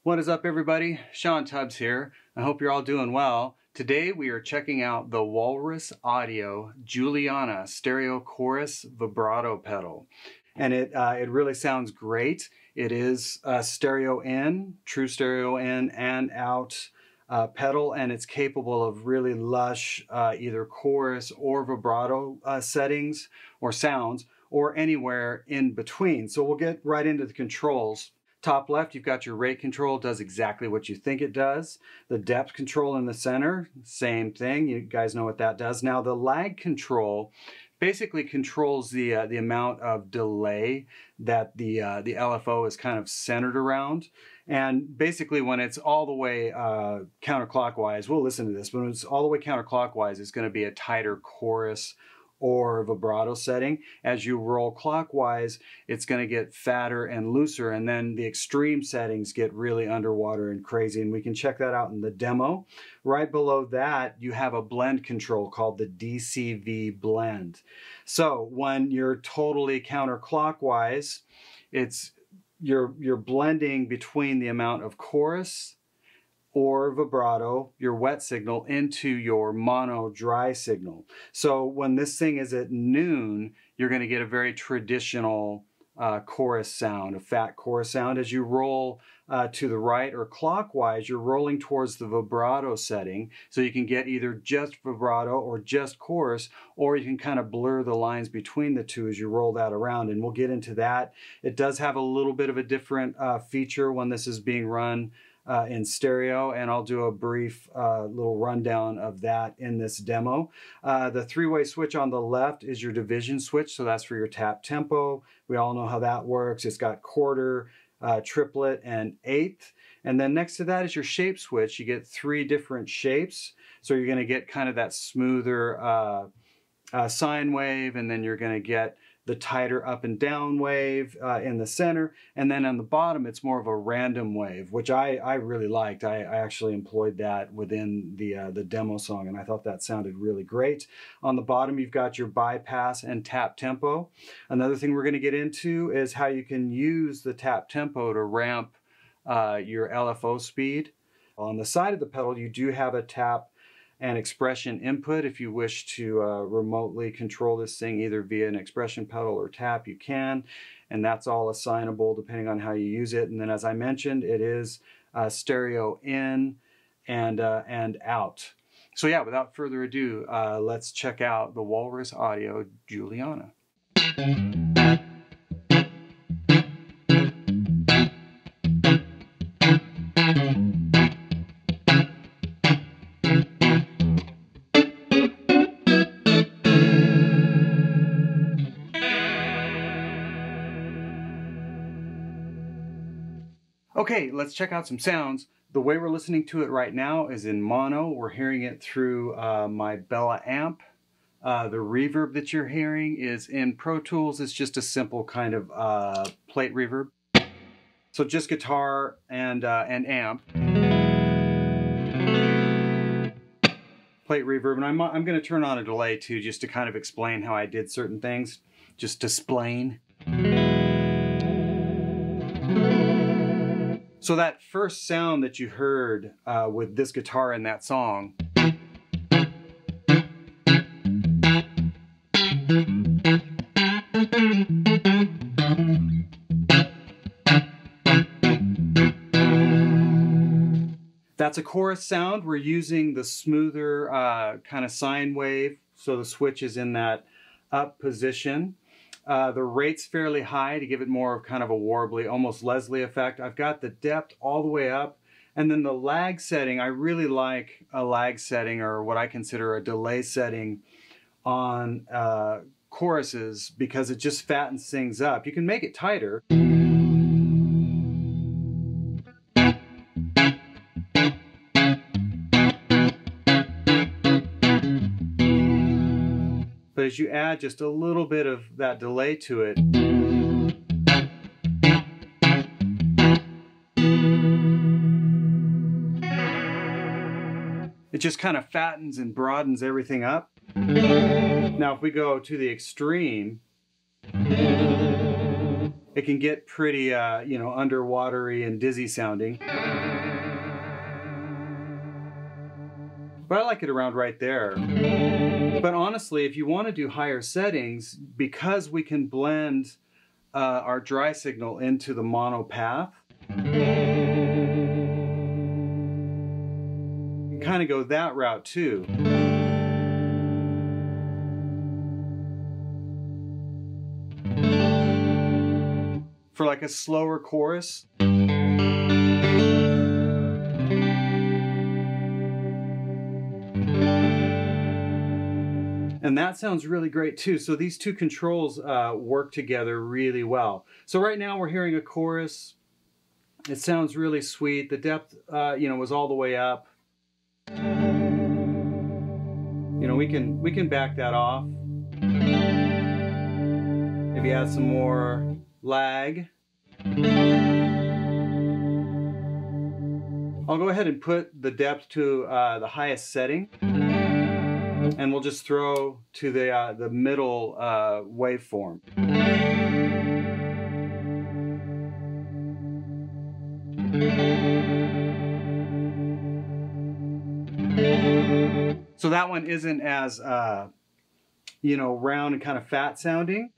What is up, everybody? Shawn Tubbs here. I hope you're all doing well. Today we are checking out the Walrus Audio Julianna Stereo Chorus Vibrato pedal. And it really sounds great. It is stereo in, true stereo in and out pedal, and it's capable of really lush either chorus or vibrato settings or sounds, or anywhere in between. So we'll get right into the controls. Top left, you've got your rate control, does exactly what you think it does. The depth control in the center, same thing. You guys know what that does. Now the lag control basically controls the amount of delay that the LFO is kind of centered around. And basically when it's all the way counterclockwise, we'll listen to this, but when it's all the way counterclockwise, it's going to be a tighter chorus or vibrato setting. As you roll clockwise, it's going to get fatter and looser, and then the extreme settings get really underwater and crazy, and we can check that out in the demo. Right below that, you have a blend control called the Dcv Blend. So when you're totally counterclockwise, you're blending between the amount of chorus or vibrato, your wet signal, into your mono dry signal. So when this thing is at noon, you're going to get a very traditional chorus sound, a fat chorus sound. As you roll to the right or clockwise, you're rolling towards the vibrato setting, so you can get either just vibrato or just chorus, or you can kind of blur the lines between the two as you roll that around, and we'll get into that. It does have a little bit of a different feature when this is being run in stereo, and I'll do a brief little rundown of that in this demo. The three-way switch on the left is your division switch, so that's for your tap tempo. We all know how that works. It's got quarter, triplet, and eighth. And then next to that is your shape switch. You get three different shapes, so you're going to get kind of that smoother sine wave, and then you're going to get the tighter up and down wave in the center, and then on the bottom it's more of a random wave, which I really liked. I actually employed that within the demo song, and I thought that sounded really great. On the bottom you've got your bypass and tap tempo. Another thing we're going to get into is how you can use the tap tempo to ramp your LFO speed. On the side of the pedal you do have a tap and expression input. If you wish to remotely control this thing either via an expression pedal or tap, you can, and that's all assignable depending on how you use it. And then, as I mentioned, it is stereo in and out. So yeah, without further ado, let's check out the Walrus Audio Julianna. Okay, let's check out some sounds. The way we're listening to it right now is in mono. We're hearing it through my Bella amp. The reverb that you're hearing is in Pro Tools. It's just a simple kind of plate reverb. So just guitar and amp. plate reverb, and I'm going to turn on a delay too, just to kind of explain how I did certain things, just to explain. So that first sound that you heard with this guitar in that song, that's a chorus sound. We're using the smoother kind of sine wave, so the switch is in that up position. The rate's fairly high to give it more of kind of a warbly, almost Leslie effect. I've got the depth all the way up, and then the lag setting, I really like a lag setting, or what I consider a delay setting on choruses, because it just fattens things up. You can make it tighter. But as you add just a little bit of that delay to it, it just kind of fattens and broadens everything up. Now if we go to the extreme, it can get pretty, you know, underwatery and dizzy sounding. But I like it around right there. But honestly, if you want to do higher settings, because we can blend our dry signal into the mono path, kind of go that route too. For like a slower chorus. And that sounds really great too. So these two controls work together really well. So right now we're hearing a chorus. It sounds really sweet. The depth, you know, was all the way up. You know, we can back that off. Maybe add some more lag. I'll go ahead and put the depth to the highest setting. And we'll just throw to the middle waveform. So that one isn't as, you know, round and kind of fat sounding.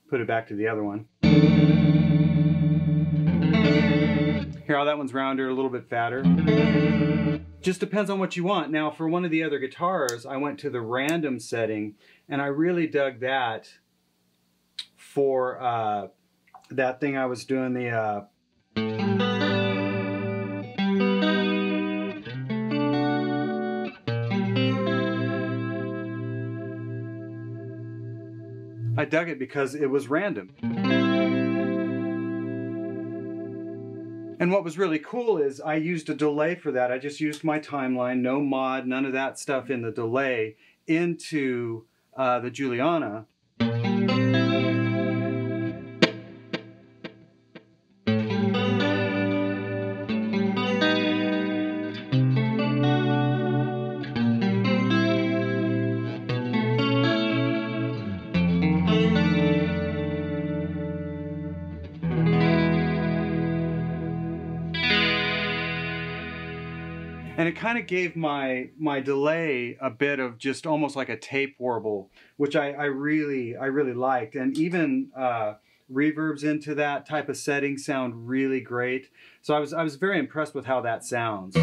Put it back to the other one. Here, how that one's rounder, a little bit fatter. Just depends on what you want. Now, for one of the other guitars, I went to the random setting, and I really dug that for that thing I was doing, the I dug it because it was random. And what was really cool is I used a delay for that. I just used my timeline, no mod, none of that stuff in the delay, into the Julianna. And it kind of gave my delay a bit of just almost like a tape warble, which I really liked. And even reverbs into that type of setting sound really great. So I was very impressed with how that sounds.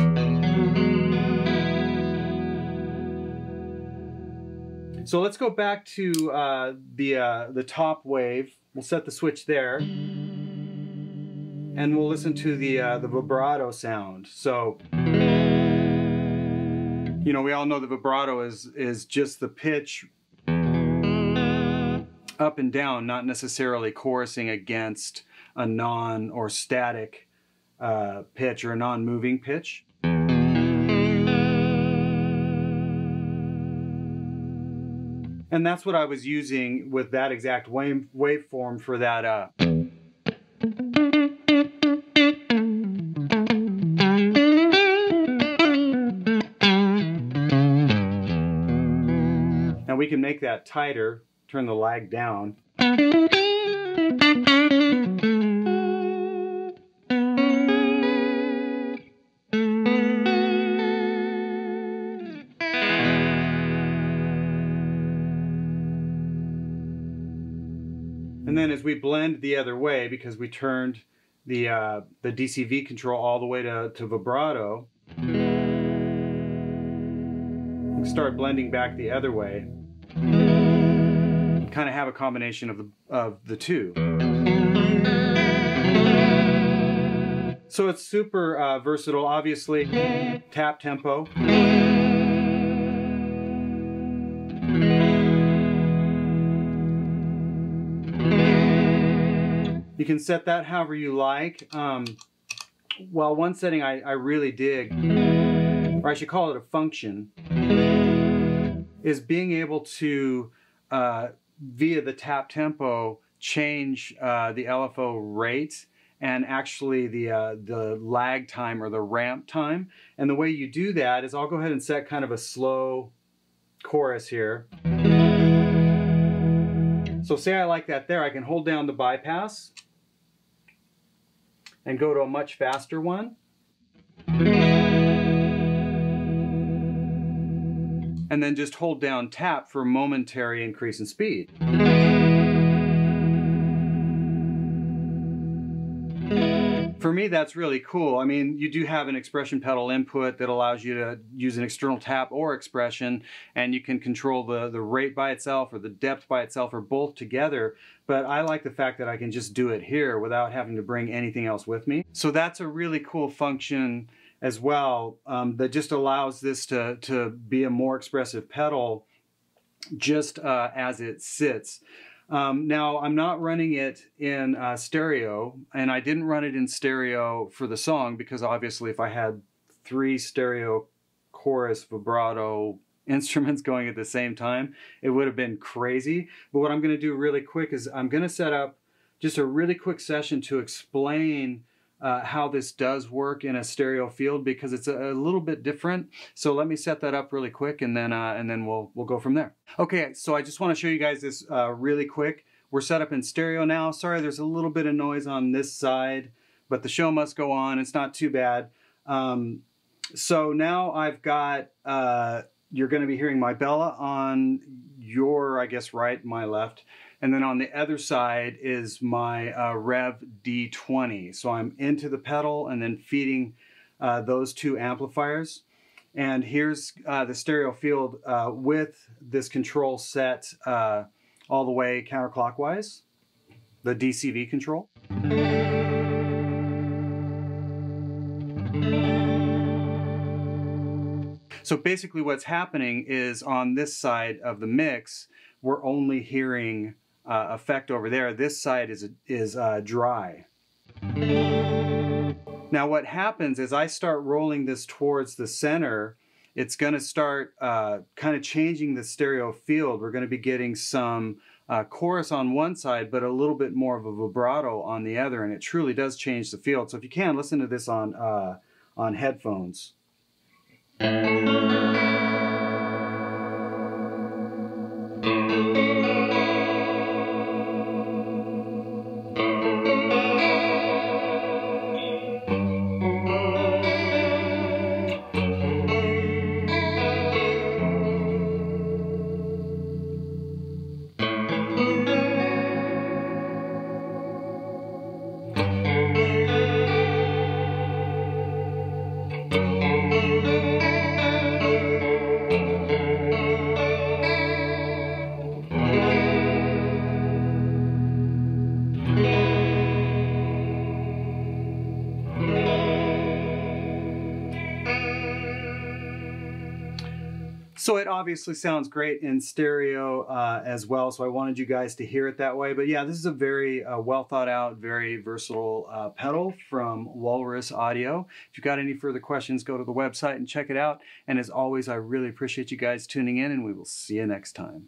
So let's go back to the top wave. We'll set the switch there, and we'll listen to the vibrato sound. So, you know, we all know the vibrato is just the pitch up and down, not necessarily chorusing against a non or static pitch or a non-moving pitch. And that's what I was using with that exact waveform for that. Now we can make that tighter, turn the lag down. And then as we blend the other way, because we turned the DCV control all the way to vibrato, we start blending back the other way. Kind of have a combination of the two. So it's super versatile. Obviously, tap tempo. You can set that however you like. Well, one setting I really dig, or I should call it a function, is being able to, via the tap tempo, change the LFO rate and actually the lag time or the ramp time. And the way you do that is I'll go ahead and set kind of a slow chorus here. So say I like that there, I can hold down the bypass and go to a much faster one. And then just hold down tap for a momentary increase in speed. For me, that's really cool. I mean, you do have an expression pedal input that allows you to use an external tap or expression, and you can control the rate by itself or the depth by itself or both together. But I like the fact that I can just do it here without having to bring anything else with me. So that's a really cool function as well, that just allows this to be a more expressive pedal just as it sits. Now, I'm not running it in stereo, and I didn't run it in stereo for the song because obviously if I had 3 stereo chorus vibrato instruments going at the same time, it would have been crazy. But what I'm going to do really quick is I'm going to set up just a really quick session to explain how this does work in a stereo field, because it's a little bit different. So let me set that up really quick, and then we'll go from there. Okay, so I just want to show you guys this really quick. We're set up in stereo now. Sorry, there's a little bit of noise on this side, but the show must go on. It's not too bad. So now I've got, you're going to be hearing my Bella on your, I guess, right, my left. And then on the other side is my REVV D20. So I'm into the pedal and then feeding those 2 amplifiers. And here's the stereo field with this control set all the way counterclockwise, the DCV control. So basically what's happening is on this side of the mix, we're only hearing effect over there. This side is dry. Now what happens is I start rolling this towards the center, it's going to start kind of changing the stereo field. We're going to be getting some chorus on one side, but a little bit more of a vibrato on the other, and it truly does change the field. So if you can, listen to this on headphones. So it obviously sounds great in stereo as well, so I wanted you guys to hear it that way. But yeah, this is a very well thought out, very versatile pedal from Walrus Audio. If you've got any further questions, go to the website and check it out. And as always, I really appreciate you guys tuning in, and we will see you next time.